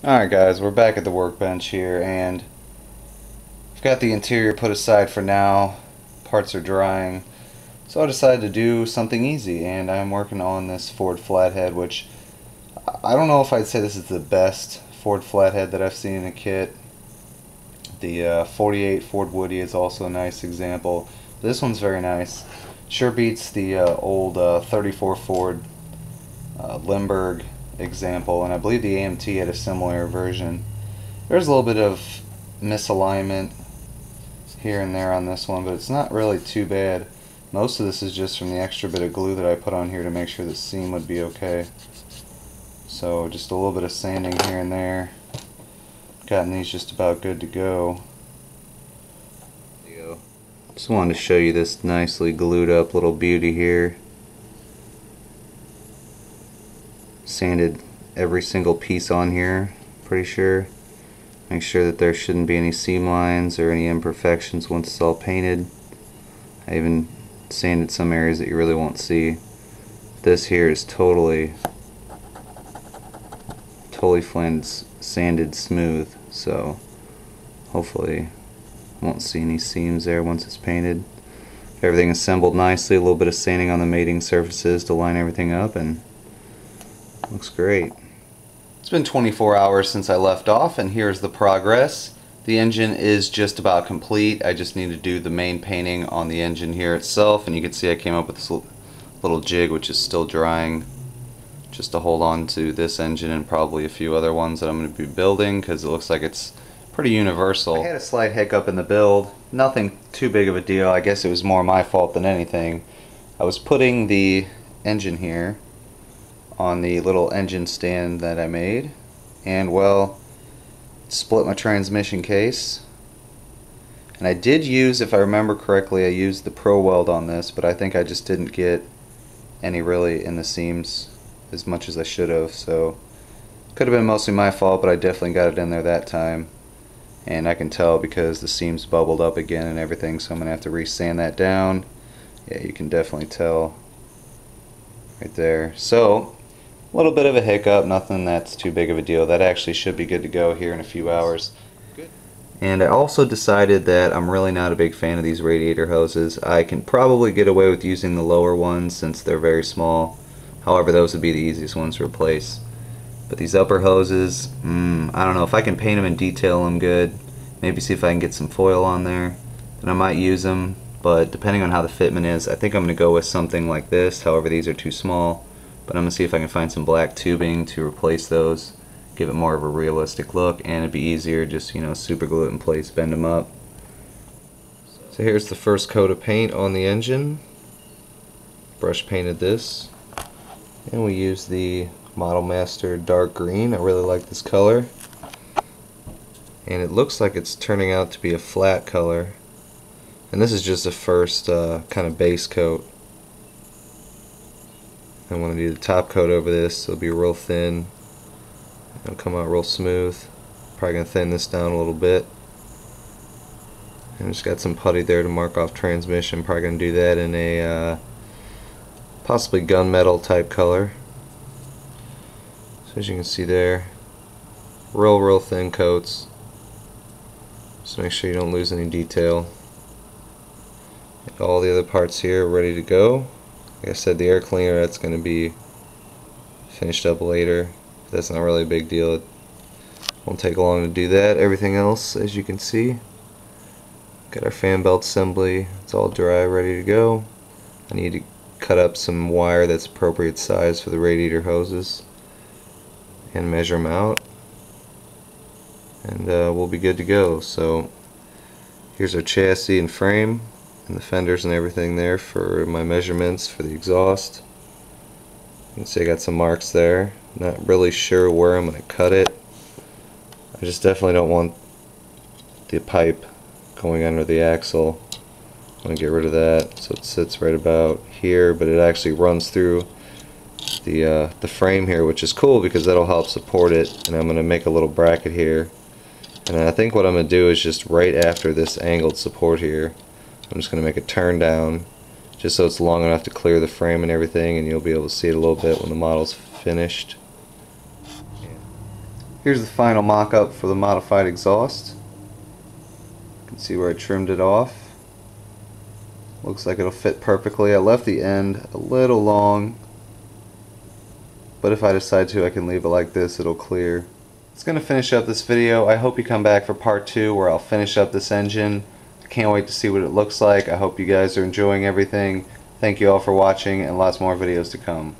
Alright guys, we're back at the workbench here, and I've got the interior put aside for now. Parts are drying, so I decided to do something easy, and I'm working on this Ford Flathead, which I don't know if I'd say this is the best Ford Flathead that I've seen in a kit. The 48 Ford Woody is also a nice example. This one's very nice. Sure beats the old 34 Ford Limburg example, and I believe the AMT had a similar version. There's a little bit of misalignment here and there on this one, but it's not really too bad. Most of this is just from the extra bit of glue that I put on here to make sure the seam would be okay. So just a little bit of sanding here and there. Gotten these just about good to go. Just wanted to show you this nicely glued up little beauty here. Sanded every single piece on here, pretty sure. Make sure that there shouldn't be any seam lines or any imperfections once it's all painted. I even sanded some areas that you really won't see. This here is totally sanded smooth, so hopefully won't see any seams there once it's painted. Everything assembled nicely, a little bit of sanding on the mating surfaces to line everything up, and looks great. It's been 24 hours since I left off, and here's the progress. The engine is just about complete. I just need to do the main painting on the engine here itself, and you can see I came up with this little jig which is still drying, just to hold on to this engine and probably a few other ones that I'm going to be building, because it looks like it's pretty universal. I had a slight hiccup in the build, nothing too big of a deal. I guess it was more my fault than anything. I was putting the engine here on the little engine stand that I made, and well, split my transmission case. And I did use, if I remember correctly, I used the Pro Weld on this, but I think I just didn't get any really in the seams as much as I should have, so could have been mostly my fault, but I definitely got it in there that time. And I can tell because the seams bubbled up again and everything, so I'm gonna have to re-sand that down. Yeah, you can definitely tell right there. So a little bit of a hiccup, nothing that's too big of a deal. That actually should be good to go here in a few hours. And I also decided that I'm really not a big fan of these radiator hoses. I can probably get away with using the lower ones since they're very small. However, those would be the easiest ones to replace. But these upper hoses, I don't know. If I can paint them and detail them good, maybe see if I can get some foil on there, then I might use them. But depending on how the fitment is, I think I'm going to go with something like this. However, these are too small. But I'm going to see if I can find some black tubing to replace those, give it more of a realistic look, and it'd be easier just, you know, super glue it in place, bend them up. So here's the first coat of paint on the engine. Brush painted this, and we use the Model Master dark green. I really like this color, and it looks like it's turning out to be a flat color, and this is just the first kind of base coat. I want to do the top coat over this, so it'll be real thin. It'll come out real smooth. Probably going to thin this down a little bit. And just got some putty there to mark off transmission. Probably going to do that in a possibly gunmetal type color. So as you can see there, real thin coats. Just make sure you don't lose any detail. And all the other parts here are ready to go. Like I said, the air cleaner, that's going to be finished up later. That's not really a big deal. It won't take long to do that. Everything else, as you can see, got our fan belt assembly. It's all dry, ready to go. I need to cut up some wire that's appropriate size for the radiator hoses and measure them out, and we'll be good to go. So here's our chassis and frame, and the fenders and everything there for my measurements for the exhaust. You can see I got some marks there. Not really sure where I'm going to cut it. I just definitely don't want the pipe going under the axle. I'm going to get rid of that, so it sits right about here, but it actually runs through the frame here, which is cool because that'll help support it. And I'm going to make a little bracket here, and I think what I'm going to do is just right after this angled support here, I'm just going to make a turn down just so it's long enough to clear the frame and everything, and you'll be able to see it a little bit when the model's finished. Here's the final mock-up for the modified exhaust. You can see where I trimmed it off. Looks like it'll fit perfectly. I left the end a little long, but if I decide to, I can leave it like this. It'll clear. It's going to finish up this video. I hope you come back for part 2 where I'll finish up this engine. I can't wait to see what it looks like. I hope you guys are enjoying everything. Thank you all for watching, and lots more videos to come.